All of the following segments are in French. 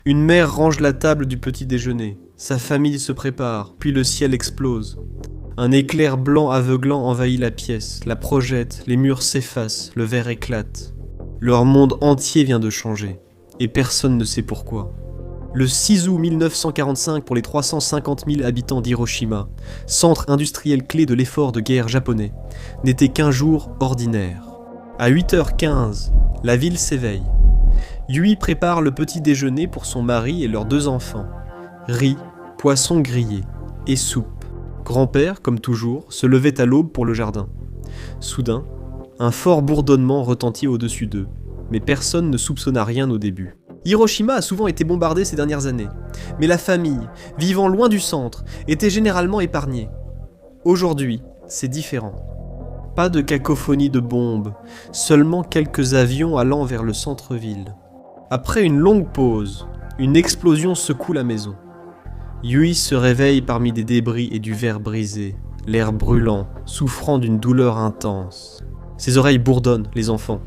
Une mère range la table du petit déjeuner. Sa famille se prépare, puis le ciel explose. Un éclair blanc aveuglant envahit la pièce, la projette, les murs s'effacent, le verre éclate. Leur monde entier vient de changer, et personne ne sait pourquoi. Le 6 août 1945 pour les 350 000 habitants d'Hiroshima, centre industriel clé de l'effort de guerre japonais, n'était qu'un jour ordinaire. À 8h15, la ville s'éveille. Yui prépare le petit déjeuner pour son mari et leurs 2 enfants. Riz, poisson grillé et soupe. Grand-père, comme toujours, se levait à l'aube pour le jardin. Soudain, un fort bourdonnement retentit au-dessus d'eux, mais personne ne soupçonna rien au début. Hiroshima a souvent été bombardée ces dernières années, mais la famille, vivant loin du centre, était généralement épargnée. Aujourd'hui, c'est différent. Pas de cacophonie de bombes, seulement quelques avions allant vers le centre-ville. Après une longue pause, une explosion secoue la maison. Yui se réveille parmi des débris et du verre brisé, l'air brûlant, souffrant d'une douleur intense. Ses oreilles bourdonnent, les enfants.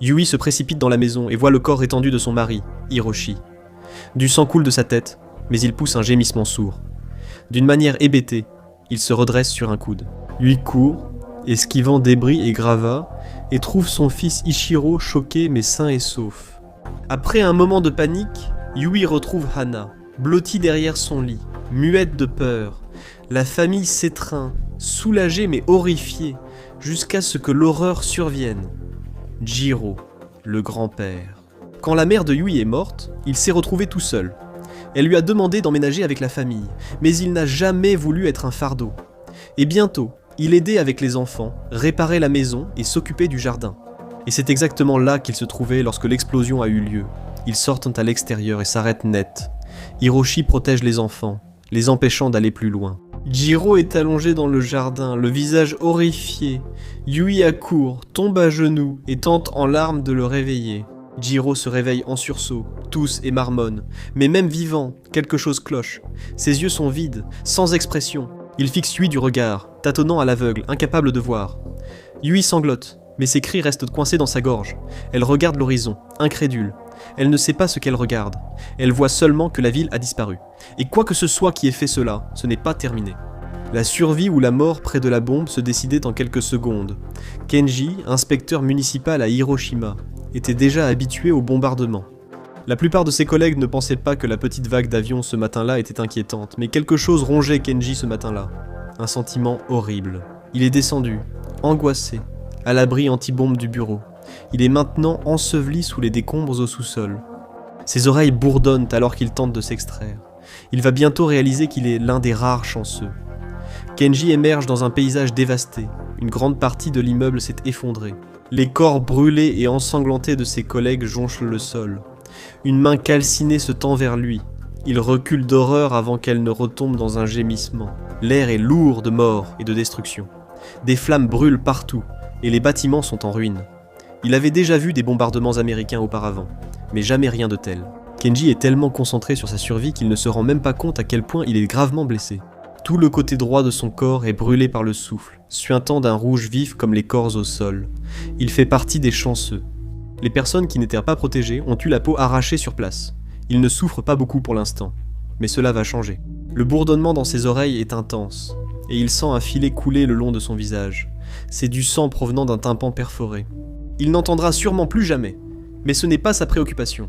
Yui se précipite dans la maison et voit le corps étendu de son mari, Hiroshi. Du sang coule de sa tête, mais il pousse un gémissement sourd. D'une manière hébétée, il se redresse sur un coude. Yui court, esquivant débris et gravats, et trouve son fils Ichiro choqué mais sain et sauf. Après un moment de panique, Yui retrouve Hana, blottie derrière son lit, muette de peur. La famille s'étreint, soulagée mais horrifiée, jusqu'à ce que l'horreur survienne. Jiro, le grand-père. Quand la mère de Yui est morte, il s'est retrouvé tout seul. Elle lui a demandé d'emménager avec la famille, mais il n'a jamais voulu être un fardeau. Et bientôt, il aidait avec les enfants, réparait la maison et s'occupait du jardin. Et c'est exactement là qu'il se trouvait lorsque l'explosion a eu lieu. Ils sortent à l'extérieur et s'arrêtent net. Hiroshi protège les enfants, les empêchant d'aller plus loin. Jiro est allongé dans le jardin, le visage horrifié. Yui accourt, tombe à genoux et tente en larmes de le réveiller. Jiro se réveille en sursaut, tousse et marmonne. Mais même vivant, quelque chose cloche. Ses yeux sont vides, sans expression. Il fixe Yui du regard, tâtonnant à l'aveugle, incapable de voir. Yui sanglote, mais ses cris restent coincés dans sa gorge. Elle regarde l'horizon, incrédule. Elle ne sait pas ce qu'elle regarde. Elle voit seulement que la ville a disparu. Et quoi que ce soit qui ait fait cela, ce n'est pas terminé. La survie ou la mort près de la bombe se décidait en quelques secondes. Kenji, inspecteur municipal à Hiroshima, était déjà habitué au bombardement. La plupart de ses collègues ne pensaient pas que la petite vague d'avions ce matin-là était inquiétante, mais quelque chose rongeait Kenji ce matin-là. Un sentiment horrible. Il est descendu, angoissé, à l'abri anti-bombe du bureau. Il est maintenant enseveli sous les décombres au sous-sol. Ses oreilles bourdonnent alors qu'il tente de s'extraire. Il va bientôt réaliser qu'il est l'un des rares chanceux. Kenji émerge dans un paysage dévasté. Une grande partie de l'immeuble s'est effondrée. Les corps brûlés et ensanglantés de ses collègues jonchent le sol. Une main calcinée se tend vers lui. Il recule d'horreur avant qu'elle ne retombe dans un gémissement. L'air est lourd de mort et de destruction. Des flammes brûlent partout et les bâtiments sont en ruine. Il avait déjà vu des bombardements américains auparavant, mais jamais rien de tel. Kenji est tellement concentré sur sa survie qu'il ne se rend même pas compte à quel point il est gravement blessé. Tout le côté droit de son corps est brûlé par le souffle, suintant d'un rouge vif comme les corps au sol. Il fait partie des chanceux. Les personnes qui n'étaient pas protégées ont eu la peau arrachée sur place. Il ne souffre pas beaucoup pour l'instant, mais cela va changer. Le bourdonnement dans ses oreilles est intense, et il sent un filet couler le long de son visage. C'est du sang provenant d'un tympan perforé. Il n'entendra sûrement plus jamais, mais ce n'est pas sa préoccupation.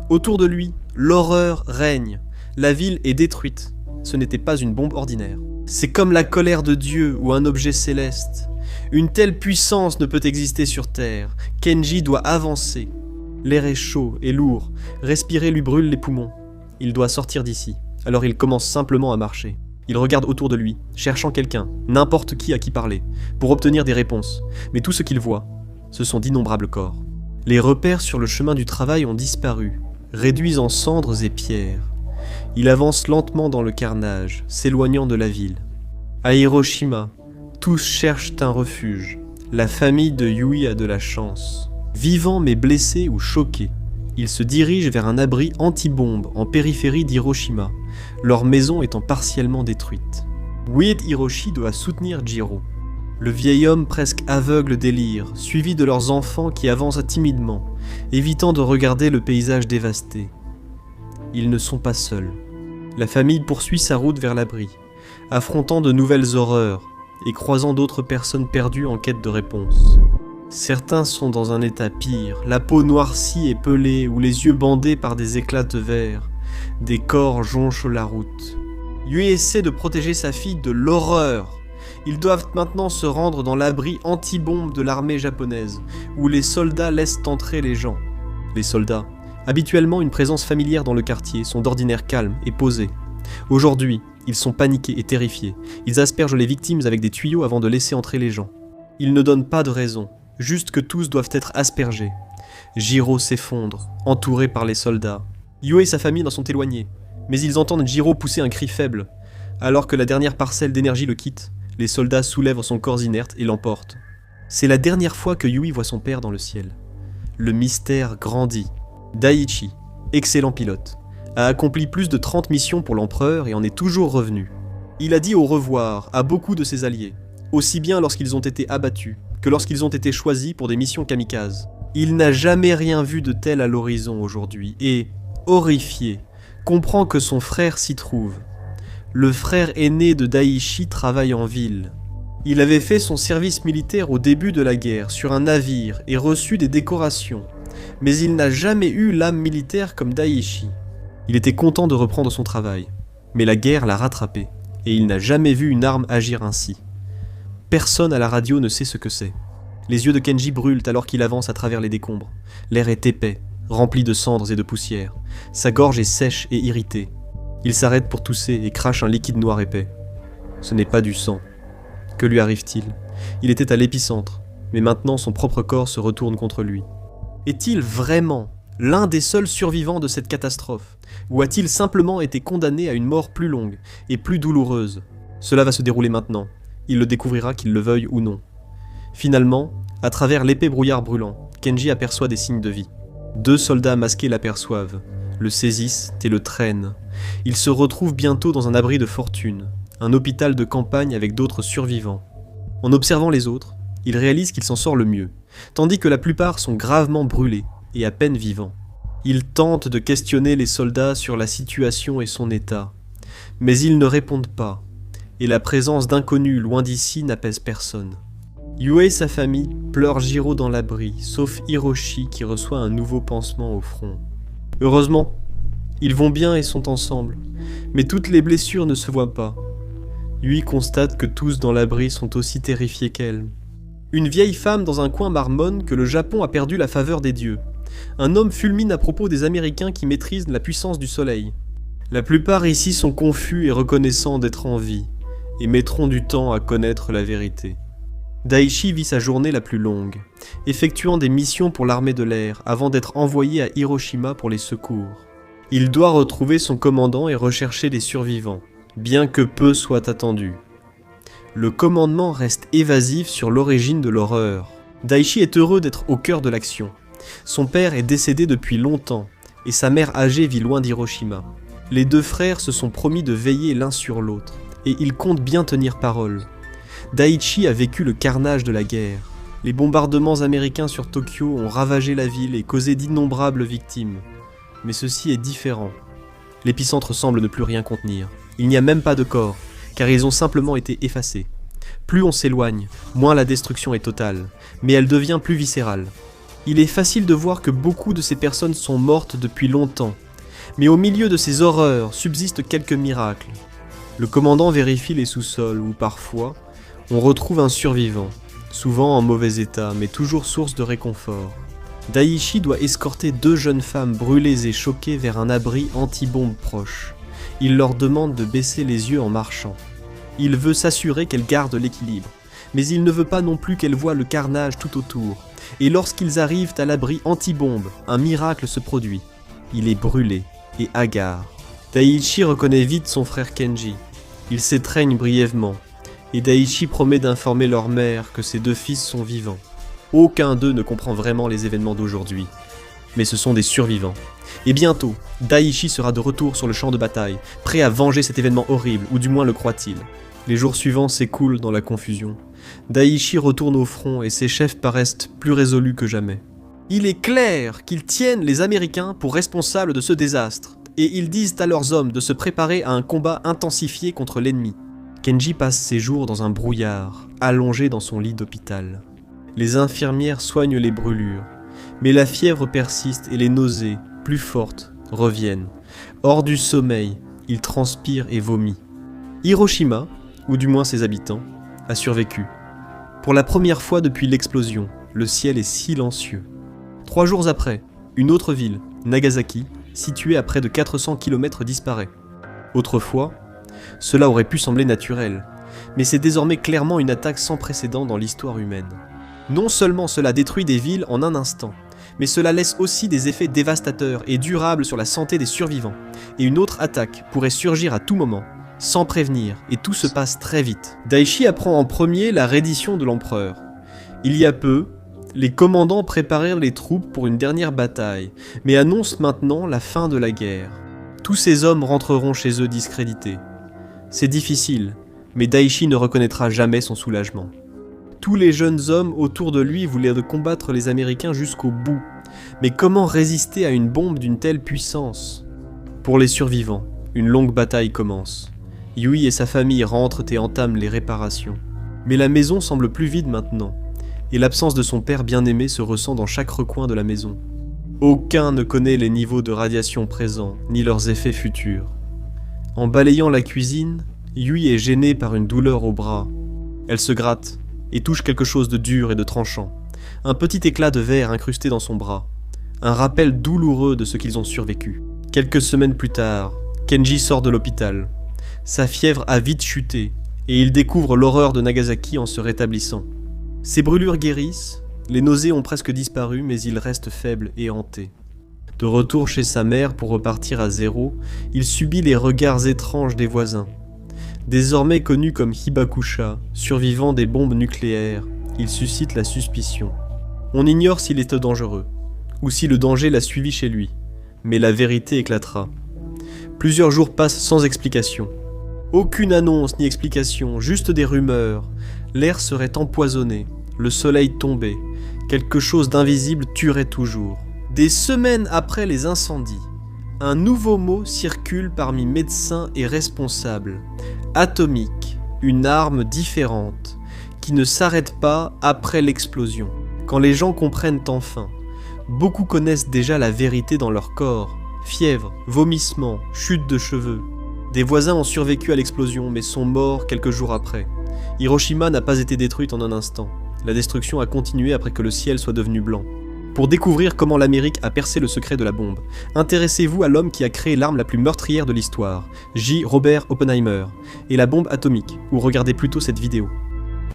Autour de lui, l'horreur règne. La ville est détruite. Ce n'était pas une bombe ordinaire. C'est comme la colère de Dieu ou un objet céleste. Une telle puissance ne peut exister sur Terre. Kenji doit avancer. L'air est chaud et lourd. Respirer lui brûle les poumons. Il doit sortir d'ici. Alors il commence simplement à marcher. Il regarde autour de lui, cherchant quelqu'un, n'importe qui à qui parler, pour obtenir des réponses. Mais tout ce qu'il voit, ce sont d'innombrables corps. Les repères sur le chemin du travail ont disparu, réduits en cendres et pierres. Il avance lentement dans le carnage, s'éloignant de la ville. À Hiroshima, tous cherchent un refuge. La famille de Yui a de la chance. Vivants mais blessés ou choqués, ils se dirigent vers un abri anti-bombe en périphérie d'Hiroshima, leur maison étant partiellement détruite. Ued Hiroshi doit soutenir Jiro. Le vieil homme presque aveugle délire, suivi de leurs enfants qui avancent timidement, évitant de regarder le paysage dévasté. Ils ne sont pas seuls. La famille poursuit sa route vers l'abri, affrontant de nouvelles horreurs et croisant d'autres personnes perdues en quête de réponses. Certains sont dans un état pire, la peau noircie et pelée ou les yeux bandés par des éclats de verre. Des corps jonchent la route. Yui essaie de protéger sa fille de l'horreur. Ils doivent maintenant se rendre dans l'abri anti-bombe de l'armée japonaise, où les soldats laissent entrer les gens. Les soldats, habituellement une présence familière dans le quartier, sont d'ordinaire calmes et posés. Aujourd'hui, ils sont paniqués et terrifiés. Ils aspergent les victimes avec des tuyaux avant de laisser entrer les gens. Ils ne donnent pas de raison, juste que tous doivent être aspergés. Jiro s'effondre, entouré par les soldats. Yui et sa famille n'en sont éloignés, mais ils entendent Jiro pousser un cri faible. Alors que la dernière parcelle d'énergie le quitte, les soldats soulèvent son corps inerte et l'emportent. C'est la dernière fois que Yui voit son père dans le ciel. Le mystère grandit. Daiichi, excellent pilote, a accompli plus de 30 missions pour l'empereur et en est toujours revenu. Il a dit au revoir à beaucoup de ses alliés, aussi bien lorsqu'ils ont été abattus que lorsqu'ils ont été choisis pour des missions kamikazes. Il n'a jamais rien vu de tel à l'horizon aujourd'hui et, horrifié, comprend que son frère s'y trouve. Le frère aîné de Daiichi travaille en ville. Il avait fait son service militaire au début de la guerre sur un navire et reçu des décorations, mais il n'a jamais eu l'âme militaire comme Daiichi. Il était content de reprendre son travail, mais la guerre l'a rattrapé, et il n'a jamais vu une arme agir ainsi. Personne à la radio ne sait ce que c'est. Les yeux de Kenji brûlent alors qu'il avance à travers les décombres. L'air est épais, rempli de cendres et de poussière. Sa gorge est sèche et irritée. Il s'arrête pour tousser et crache un liquide noir épais. Ce n'est pas du sang. Que lui arrive-t-il? Il était à l'épicentre, mais maintenant son propre corps se retourne contre lui. Est-il vraiment l'un des seuls survivants de cette catastrophe? Ou a-t-il simplement été condamné à une mort plus longue et plus douloureuse? Cela va se dérouler maintenant. Il le découvrira qu'il le veuille ou non. Finalement, à travers l'épais brouillard brûlant, Kenji aperçoit des signes de vie. 2 soldats masqués l'aperçoivent, le saisissent et le traînent. Il se retrouve bientôt dans un abri de fortune, un hôpital de campagne avec d'autres survivants. En observant les autres, il réalise qu'il s'en sort le mieux, tandis que la plupart sont gravement brûlés et à peine vivants. Il tente de questionner les soldats sur la situation et son état, mais ils ne répondent pas, et la présence d'inconnus loin d'ici n'apaise personne. Yui et sa famille pleurent Jiro dans l'abri, sauf Hiroshi qui reçoit un nouveau pansement au front. Heureusement, ils vont bien et sont ensemble, mais toutes les blessures ne se voient pas. Yui constate que tous dans l'abri sont aussi terrifiés qu'elle. Une vieille femme dans un coin marmonne que le Japon a perdu la faveur des dieux. Un homme fulmine à propos des Américains qui maîtrisent la puissance du soleil. La plupart ici sont confus et reconnaissants d'être en vie, et mettront du temps à connaître la vérité. Daiichi vit sa journée la plus longue, effectuant des missions pour l'armée de l'air avant d'être envoyé à Hiroshima pour les secours. Il doit retrouver son commandant et rechercher les survivants, bien que peu soit attendu. Le commandement reste évasif sur l'origine de l'horreur. Daiichi est heureux d'être au cœur de l'action. Son père est décédé depuis longtemps, et sa mère âgée vit loin d'Hiroshima. Les 2 frères se sont promis de veiller l'un sur l'autre, et ils comptent bien tenir parole. Daiichi a vécu le carnage de la guerre. Les bombardements américains sur Tokyo ont ravagé la ville et causé d'innombrables victimes. Mais ceci est différent. L'épicentre semble ne plus rien contenir. Il n'y a même pas de corps, car ils ont simplement été effacés. Plus on s'éloigne, moins la destruction est totale, mais elle devient plus viscérale. Il est facile de voir que beaucoup de ces personnes sont mortes depuis longtemps, mais au milieu de ces horreurs subsistent quelques miracles. Le commandant vérifie les sous-sols où parfois, on retrouve un survivant, souvent en mauvais état, mais toujours source de réconfort. Daiichi doit escorter 2 jeunes femmes brûlées et choquées vers un abri anti-bombe proche. Il leur demande de baisser les yeux en marchant. Il veut s'assurer qu'elles gardent l'équilibre, mais il ne veut pas non plus qu'elles voient le carnage tout autour. Et lorsqu'ils arrivent à l'abri anti-bombe, un miracle se produit. Il est brûlé et hagard. Daiichi reconnaît vite son frère Kenji. Ils s'étreignent brièvement, et Daiichi promet d'informer leur mère que ses 2 fils sont vivants. Aucun d'eux ne comprend vraiment les événements d'aujourd'hui, mais ce sont des survivants. Et bientôt, Daiichi sera de retour sur le champ de bataille, prêt à venger cet événement horrible, ou du moins le croit-il. Les jours suivants s'écoulent dans la confusion. Daiichi retourne au front et ses chefs paraissent plus résolus que jamais. Il est clair qu'ils tiennent les Américains pour responsables de ce désastre, et ils disent à leurs hommes de se préparer à un combat intensifié contre l'ennemi. Kenji passe ses jours dans un brouillard, allongé dans son lit d'hôpital. Les infirmières soignent les brûlures, mais la fièvre persiste et les nausées, plus fortes, reviennent. Hors du sommeil, il transpire et vomit. Hiroshima, ou du moins ses habitants, a survécu. Pour la première fois depuis l'explosion, le ciel est silencieux. 3 jours après, une autre ville, Nagasaki, située à près de 400 km disparaît. Autrefois, cela aurait pu sembler naturel, mais c'est désormais clairement une attaque sans précédent dans l'histoire humaine. Non seulement cela détruit des villes en un instant, mais cela laisse aussi des effets dévastateurs et durables sur la santé des survivants, et une autre attaque pourrait surgir à tout moment, sans prévenir, et tout se passe très vite. Daichi apprend en premier la reddition de l'empereur. Il y a peu, les commandants préparèrent les troupes pour une dernière bataille, mais annoncent maintenant la fin de la guerre. Tous ces hommes rentreront chez eux discrédités. C'est difficile, mais Daichi ne reconnaîtra jamais son soulagement. Tous les jeunes hommes autour de lui voulaient combattre les Américains jusqu'au bout, mais comment résister à une bombe d'une telle puissance ? Pour les survivants, une longue bataille commence. Yui et sa famille rentrent et entament les réparations. Mais la maison semble plus vide maintenant, et l'absence de son père bien-aimé se ressent dans chaque recoin de la maison. Aucun ne connaît les niveaux de radiation présents, ni leurs effets futurs. En balayant la cuisine, Yui est gênée par une douleur au bras. Elle se gratte et touche quelque chose de dur et de tranchant. Un petit éclat de verre incrusté dans son bras. Un rappel douloureux de ce qu'ils ont survécu. Quelques semaines plus tard, Kenji sort de l'hôpital. Sa fièvre a vite chuté et il découvre l'horreur de Nagasaki en se rétablissant. Ses brûlures guérissent, les nausées ont presque disparu mais il reste faible et hanté. De retour chez sa mère pour repartir à zéro, il subit les regards étranges des voisins. Désormais connu comme Hibakusha, survivant des bombes nucléaires, il suscite la suspicion. On ignore s'il est dangereux, ou si le danger l'a suivi chez lui, mais la vérité éclatera. Plusieurs jours passent sans explication. Aucune annonce ni explication, juste des rumeurs. L'air serait empoisonné, le soleil tombait, quelque chose d'invisible tuerait toujours. Des semaines après les incendies, un nouveau mot circule parmi médecins et responsables. Atomique, une arme différente, qui ne s'arrête pas après l'explosion. Quand les gens comprennent enfin, beaucoup connaissent déjà la vérité dans leur corps. Fièvre, vomissements, chute de cheveux. Des voisins ont survécu à l'explosion mais sont morts quelques jours après. Hiroshima n'a pas été détruite en un instant. La destruction a continué après que le ciel soit devenu blanc. Pour découvrir comment l'Amérique a percé le secret de la bombe, intéressez-vous à l'homme qui a créé l'arme la plus meurtrière de l'histoire, J. Robert Oppenheimer, et la bombe atomique, ou regardez plutôt cette vidéo.